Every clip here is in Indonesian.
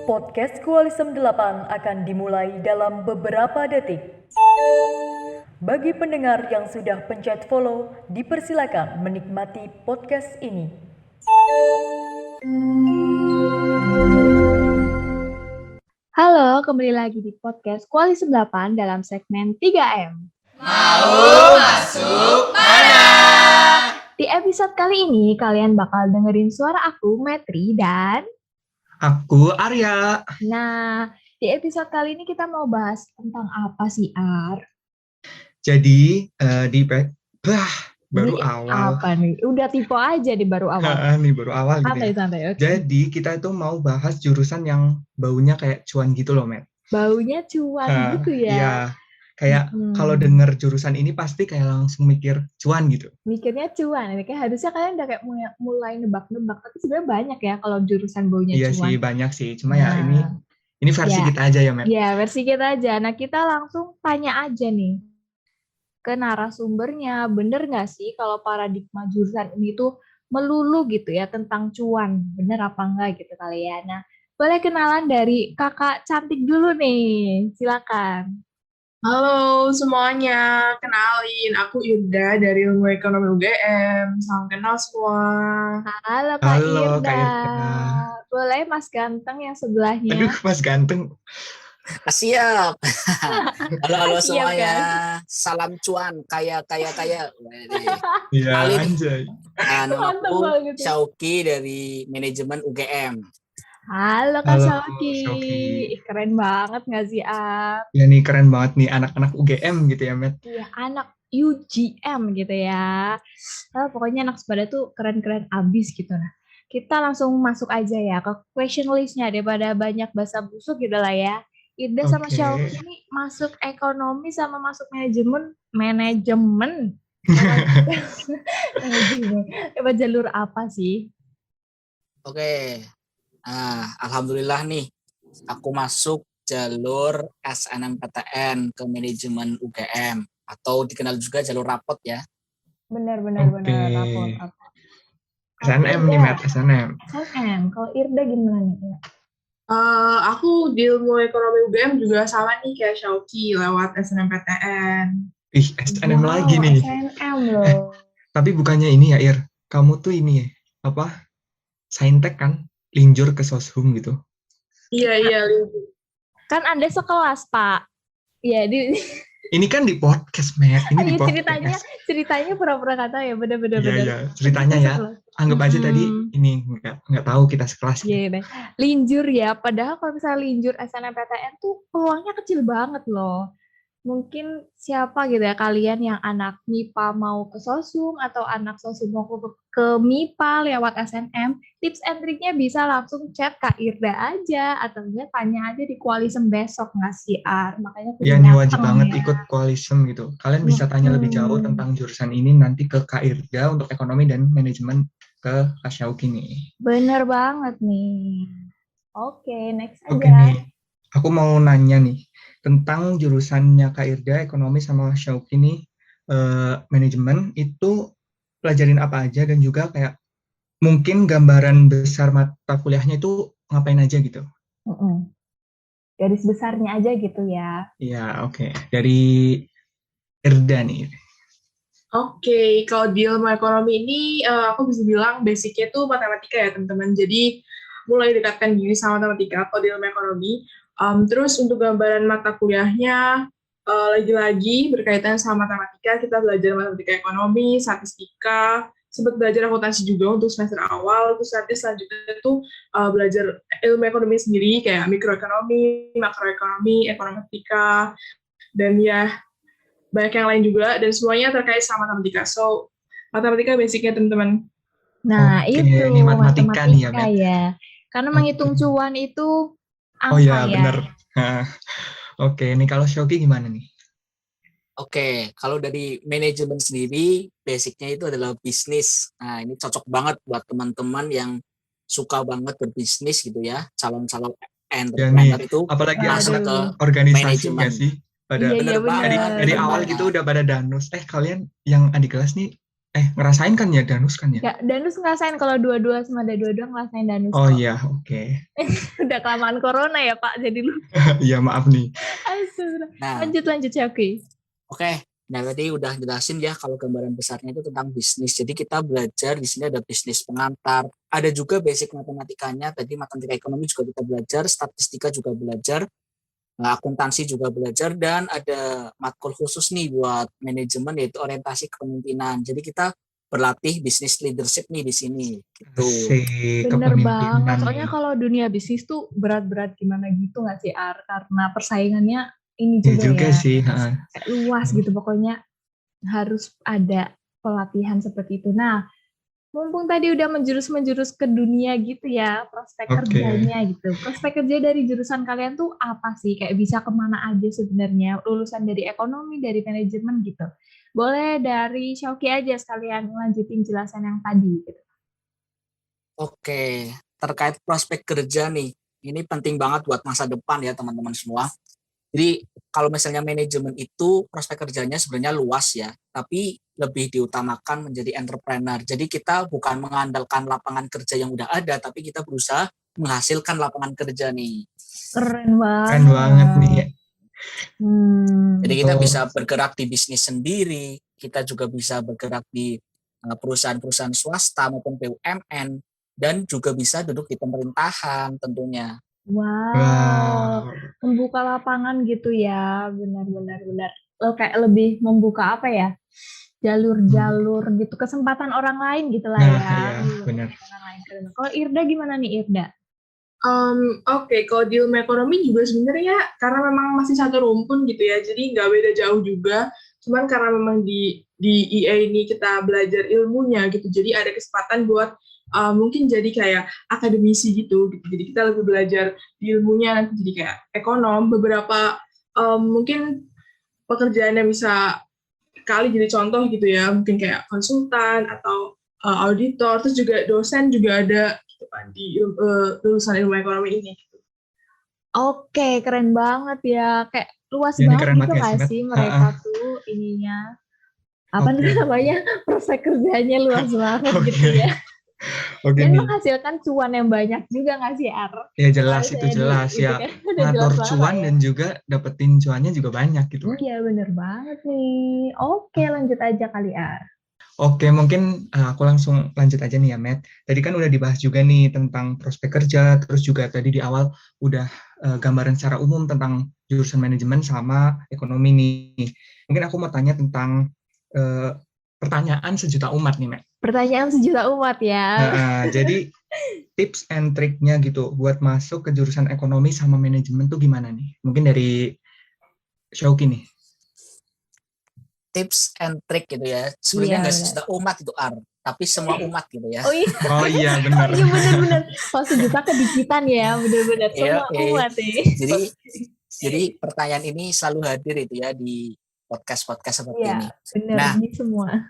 Podcast Koalisem 8 akan dimulai dalam beberapa detik. Bagi pendengar yang sudah pencet follow, dipersilakan menikmati podcast ini. Halo, kembali lagi di podcast Koalisem 8 dalam segmen 3M. Mau masuk mana? Di episode kali ini, kalian bakal dengerin suara aku, Metri, dan... Aku Arya. Nah, di episode kali ini kita mau bahas tentang apa sih, Ar? Jadi baru Ini awal. Apa nih? Udah tipe aja di baru awal. Nih baru awal gitu ya. Santai, oke. Jadi kita itu mau bahas jurusan yang baunya kayak cuan gitu loh, Met. Baunya cuan gitu ya? Iya. Kayak kalau denger jurusan ini pasti kayak langsung mikir cuan gitu. Mikirnya cuan, ini kayak harusnya kalian udah kayak mulai nebak-nebak, tapi sebenarnya banyak ya kalau jurusan baunya Iya cuan. sih, banyak sih. Cuma ya ini versi Ya. kita aja ya, Met. Ya, versi kita aja. Nah, kita langsung tanya aja nih ke narasumbernya. Bener nggak sih kalau paradigma jurusan ini tuh melulu gitu ya tentang cuan? Bener apa enggak gitu kali ya? Nah, boleh kenalan dari kakak cantik dulu nih. Silakan. Halo semuanya, kenalin aku Irda dari Ilmu Ekonomi UGM. Salam kenal semua. Halo Kak Halo, Irda. Kak Irda. Boleh Mas Ganteng yang sebelahnya. Aduh, Mas ganteng. Siap. Halo Siap, semuanya. kan? Salam cuan, kaya. Iya, Kali nih. anjay. Nama Mantap aku banget ya. Syauki dari manajemen UGM. Halo Kak Halo, Syauki. Syauki. Ih, keren banget nggak sih, Ar? Ya nih keren banget nih anak-anak UGM gitu ya, Met. Iya, anak UGM gitu ya. Pokoknya anak sepada tuh keren-keren abis gitu. Nah, kita langsung masuk aja ya ke question list-nya daripada banyak bahasa busuk gitu lah ya. Irda sama Oke. Syauki ini masuk ekonomi sama masuk manajemen. Lewat jalur apa sih? Oke. Nah, alhamdulillah nih, aku masuk jalur SNMPTN ke manajemen UGM atau dikenal juga jalur rapot ya. Benar, Oke. rapor. SNM nih, Met, SNM. SNM. Kalau Irda gimana nih? Ya. Aku di Ilmu Ekonomi UGM juga sama nih kayak Syauki lewat SNMPTN. Ih, SNM lagi nih. SNM loh. Tapi bukannya ini ya, Ir. Kamu tuh ini ya, apa? Saintek kan? Linjur ke Soshum gitu. Iya. Kan Anda sekelas, Pak. Iya, Ini kan di podcast, Met. Ini di podcast. ceritanya pura-pura kata ya, bener. Iya. Ceritanya ya. Anggap aja tadi ini nggak tahu kita sekelas. Iya, deh. Linjur ya. Padahal kalau misalnya linjur SNMPTN tuh peluangnya kecil banget loh. Mungkin siapa gitu ya kalian yang anak MIPA mau ke Sosum atau anak Sosum mau ke MIPA lewat SNM, tips and triknya bisa langsung chat Kak Irda aja atau enggak tanya aja di Koalisem besok nggak sih Ar. Makanya Ya, nih wajib banget ya. ikut Koalisem gitu. Kalian bisa tanya lebih jauh tentang jurusan ini nanti ke Kak Irda untuk ekonomi dan manajemen ke Kak Syauki nih. Bener banget nih. Oke, next Oke aja. nih, aku mau nanya nih tentang jurusannya Kak Irda, ekonomi sama Syauki nih, manajemen itu pelajarin apa aja dan juga kayak mungkin gambaran besar mata kuliahnya itu ngapain aja gitu. Garis besarnya aja gitu ya. Iya, oke. Dari Irda nih. Oke, kalau di Ilmu Ekonomi ini aku bisa bilang basicnya tuh matematika ya teman-teman. Jadi mulai dekatkan diri sama matematika kalau di Ilmu Ekonomi. Terus untuk gambaran mata kuliahnya, lagi-lagi berkaitan sama matematika, kita belajar matematika ekonomi, statistika, sempat belajar akuntansi juga untuk semester awal, terus nanti selanjutnya tuh belajar ilmu ekonomi sendiri, kayak mikroekonomi, makroekonomi, ekonometrika, dan ya banyak yang lain juga, dan semuanya terkait sama matematika. So, matematika basicnya teman-teman. Nah, Oke, itu ini matematika nih ya, Met. ya. Karena menghitung cuan itu angka Oh ya, ya. benar. Oke, ini kalau Shoki gimana nih? Oke, kalau dari manajemen sendiri, basicnya itu adalah bisnis. Nah, ini cocok banget buat teman-teman yang suka banget berbisnis gitu ya, calon-calon entrepreneur nih, itu apalagi masuk anak ke organisasi manajemen. nggak sih? Pada Iya, Bener bener. banget. dari awal gitu udah pada danus. Kalian yang adik kelas nih ngerasain kan ya Danus kan ya? Ya, Danus ngerasain kalau dua-dua sama ada dua-dua ngerasain Danus Oh kok. iya, oke. Udah kelamaan corona ya Pak, jadi lu. Iya, maaf nih. Nah, Lanjut Syauqi. oke. Nah, tadi udah jelasin ya kalau gambaran besarnya itu tentang bisnis. Jadi kita belajar di sini ada bisnis pengantar, ada juga basic matematikanya. Tadi matematika ekonomi juga kita belajar, statistika juga belajar, akuntansi juga belajar, dan ada matkul khusus nih buat manajemen yaitu orientasi kepemimpinan. Jadi kita berlatih bisnis leadership nih di sini. Gitu. Asik, Bener banget. kepemimpinan Soalnya nih. kalau dunia bisnis tuh berat-berat gimana gitu nggak sih Ar? Karena persaingannya ini Ya juga juga ya. sih. Kayak luas gitu pokoknya harus ada pelatihan seperti itu. Nah, mumpung tadi udah menjurus ke dunia gitu ya, prospek Oke. kerjanya gitu. Prospek kerja dari jurusan kalian tuh apa sih? Kayak bisa kemana aja sebenarnya? Lulusan dari ekonomi, dari manajemen gitu. Boleh dari Syauqi aja sekalian lanjutin jelasan yang tadi gitu. Oke, terkait prospek kerja nih, ini penting banget buat masa depan ya teman-teman semua. Jadi kalau misalnya manajemen itu prospek kerjanya sebenarnya luas ya, tapi lebih diutamakan menjadi entrepreneur. Jadi kita bukan mengandalkan lapangan kerja yang udah ada, tapi kita berusaha menghasilkan lapangan kerja nih. Keren banget. Keren banget nih. Jadi kita bisa bergerak di bisnis sendiri, kita juga bisa bergerak di perusahaan-perusahaan swasta maupun BUMN, dan juga bisa duduk di pemerintahan tentunya. Wow. Membuka lapangan gitu ya, benar. Kayak lebih membuka apa ya? Jalur-jalur gitu, kesempatan orang lain gitu lah ya. Iya, benar. Kalau Irda gimana nih Irda? Oke, kalau di ilmu ekonomi juga sebenarnya karena memang masih satu rumpun gitu ya, jadi nggak beda jauh juga. Cuman karena memang di IE ini kita belajar ilmunya gitu, jadi ada kesempatan buat mungkin jadi kayak akademisi gitu. Jadi kita lebih belajar di ilmunya, nanti jadi kayak ekonom. Beberapa mungkin pekerjaan yang bisa kali jadi contoh gitu ya, mungkin kayak konsultan atau auditor, terus juga dosen juga ada gitu kan di lulusan ilmu ekonomi ini. Oke, keren banget ya, kayak luas Ya, ini banget keren gitu banget nggak ya, sih mereka tuh ininya apa namanya prospek kerjanya luas banget gitu ya. Dan menghasilkan cuan yang banyak juga nggak sih Ar? Ya jelas, itu jelas ya. Kan, ngatur cuan dan juga dapetin cuannya juga banyak gitu. Iya bener banget nih. Oke, lanjut aja kali Ar. Oke, mungkin aku langsung lanjut aja nih ya, Matt. Tadi kan udah dibahas juga nih tentang prospek kerja, terus juga tadi di awal udah gambaran secara umum tentang jurusan manajemen sama ekonomi nih. Mungkin aku mau tanya tentang pertanyaan sejuta umat nih, Matt. Pertanyaan sejuta umat ya. Jadi tips and triknya gitu buat masuk ke jurusan ekonomi sama manajemen tuh gimana nih? Mungkin dari Syauqi nih. Tips and trick gitu ya. Sebenarnya nggak sejuta umat itu Ar, tapi semua umat gitu ya. Oh iya benar. Iya benar. Kalau sejuta kedikitan ya, benar-benar semua umat ya. Jadi pertanyaan ini selalu hadir itu ya di podcast seperti ini. Benar, nah, di semua.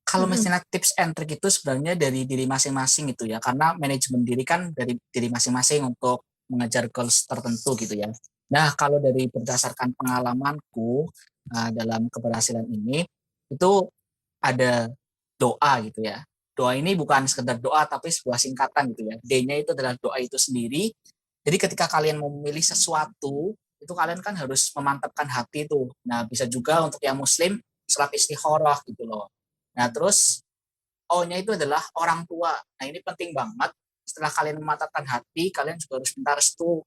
Kalau misalnya tips and trick itu sebenarnya dari diri masing-masing gitu ya, karena manajemen diri kan dari diri masing-masing untuk mengejar goals tertentu gitu ya. Nah, kalau dari berdasarkan pengalamanku dalam keberhasilan ini, itu ada doa gitu ya. Doa ini bukan sekedar doa, tapi sebuah singkatan gitu ya. D-nya itu adalah doa itu sendiri. Jadi ketika kalian mau memilih sesuatu, itu kalian kan harus memantapkan hati tuh. Nah, bisa juga untuk yang muslim, salat istikharah gitu loh. Nah, terus O-nya itu adalah orang tua. Nah, ini penting banget. Setelah kalian memantapkan hati, kalian juga harus minta restu,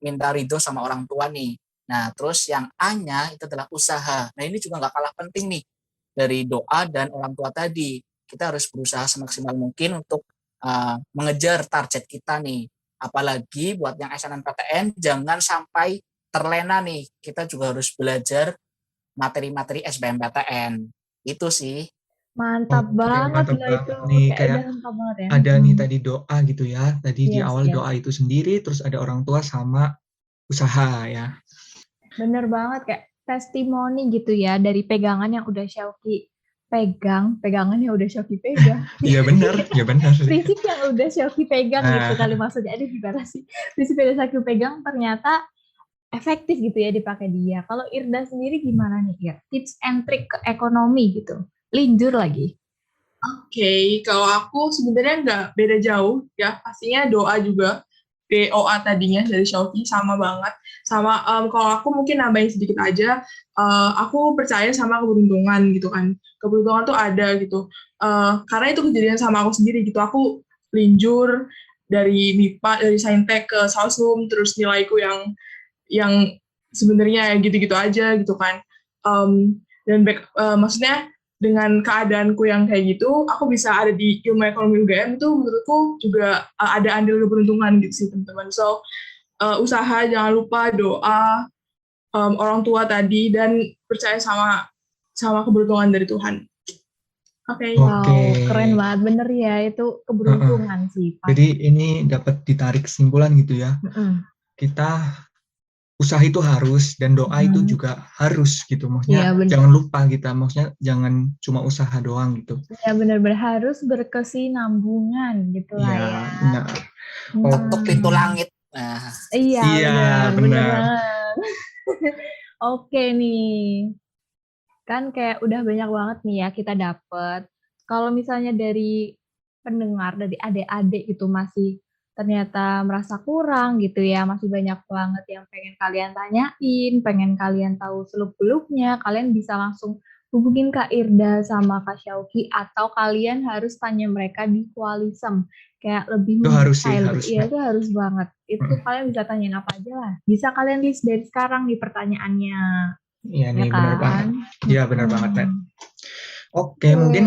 minta ridho sama orang tua nih. Nah, terus yang A-nya itu adalah usaha. Nah, ini juga nggak kalah penting nih. Dari doa dan orang tua tadi, kita harus berusaha semaksimal mungkin untuk mengejar target kita nih. Apalagi buat yang SNMPTN, jangan sampai terlena nih. Kita juga harus belajar materi-materi SBMPTN. Itu sih. Mantap banget loh itu. Nih, kayak banget ya. ada nih tadi doa gitu ya. Tadi di awal doa itu sendiri, terus ada orang tua sama usaha ya. Bener banget, kayak testimoni gitu ya dari pegangan yang udah Syauqi pegangan yang udah Syauqi pegang. Iya benar. Prinsip yang udah Syauqi pegang gitu kali maksudnya. Aduh gimana sih? Prinsip yang Syauqi pegang ternyata efektif gitu ya dipakai dia. Kalau Irda sendiri gimana nih Ir? Tips and trick ke ekonomi gitu. Linjur lagi. Oke, kalau aku sebenarnya nggak beda jauh ya, pastinya doa juga. DOA tadinya dari Shopee sama banget. Sama kalau aku mungkin nambahin sedikit aja, aku percaya sama keberuntungan gitu kan. Keberuntungan tuh ada gitu. Karena itu kejadian sama aku sendiri gitu. Aku linjur dari MIPA, dari Saintek ke Sausum, terus nilaiku yang sebenarnya gitu-gitu aja gitu kan. Dan maksudnya dengan keadaanku yang kayak gitu, aku bisa ada di ilmu ekonomi UGM itu menurutku juga ada andil keberuntungan gitu sih teman-teman. So usaha jangan lupa doa, orang tua tadi, dan percaya sama keberuntungan dari Tuhan. Oke. Oke. Wow, keren banget. Bener ya, itu keberuntungan sih. Jadi ini dapat ditarik kesimpulan gitu ya. Kita usaha itu harus dan doa itu juga harus gitu. Maksudnya Iya, bener. jangan lupa kita, maksudnya jangan cuma usaha doang gitu. Ya benar-benar harus berkesinambungan gitu lah Iya, ya. benar. Ketuk pintu langit. Nah, Iya, Iya, benar benar. banget. Oke nih, kan kayak udah banyak banget nih ya kita dapet. Kalau misalnya dari pendengar, dari adik-adik gitu masih ternyata merasa kurang gitu ya, masih banyak banget yang pengen kalian tanyain, pengen kalian tahu seluk-beluknya, kalian bisa langsung hubungin Kak Irda sama Kak Syauki, atau kalian harus tanya mereka di Koalisem. Kayak lebih Itu harus sih, mendetail harus. gitu. Iya, itu harus banget. Itu kalian bisa tanyain apa aja lah. Bisa kalian list dari sekarang nih pertanyaannya. Iya Ya nih, benar kan? banget. Iya, benar banget, Net. Oke, Oke. mungkin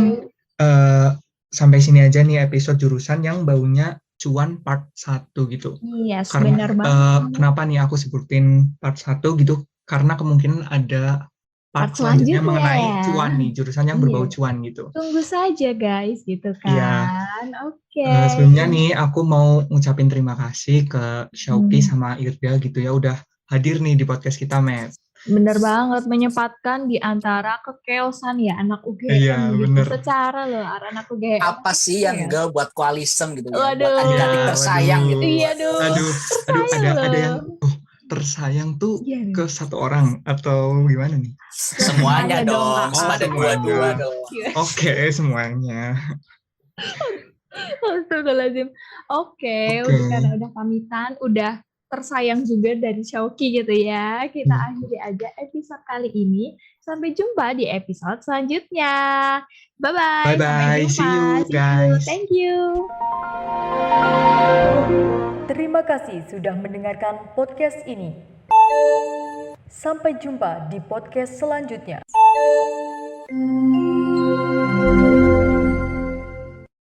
sampai sini aja nih episode jurusan yang baunya cuan part 1 gitu. Yes, Karena benar banget. kenapa nih aku sebutin part 1 gitu? Karena kemungkinan ada part Part selanjutnya selanjutnya mengenai ya. cuan nih, jurusan yang berbau Iya. cuan gitu. Tunggu saja guys, gitu Iya. kan. Oke. Sebelumnya nih aku mau ngucapin terima kasih ke Syauki sama Irda gitu ya udah hadir nih di podcast kita, Met. Bener banget, menyempatkan di antara kekeosan ya anak UGM Iya, gitu. bener. Secara loh, anak UGM. apa sih yang enggak buat koalisem gitu ya? Waduh. Buat adik-adik Iya, tersayang waduh. gitu. Iya dong. Aduh, Sayang ada loh. yang tersayang tuh Iya nih. ke satu orang atau gimana nih? Semuanya Semuanya dong, dong, Kak. ada semuanya. dua-dua dong. Oke, semuanya. Astagfirullahaladzim. Oke, karena udah pamitan, udah tersayang juga dari Syauki gitu ya. Kita akhiri aja episode kali ini. Sampai jumpa di episode selanjutnya. Bye-bye. Bye-bye. Sampai jumpa. See you, guys. Thank you. Terima kasih sudah mendengarkan podcast ini. Sampai jumpa di podcast selanjutnya.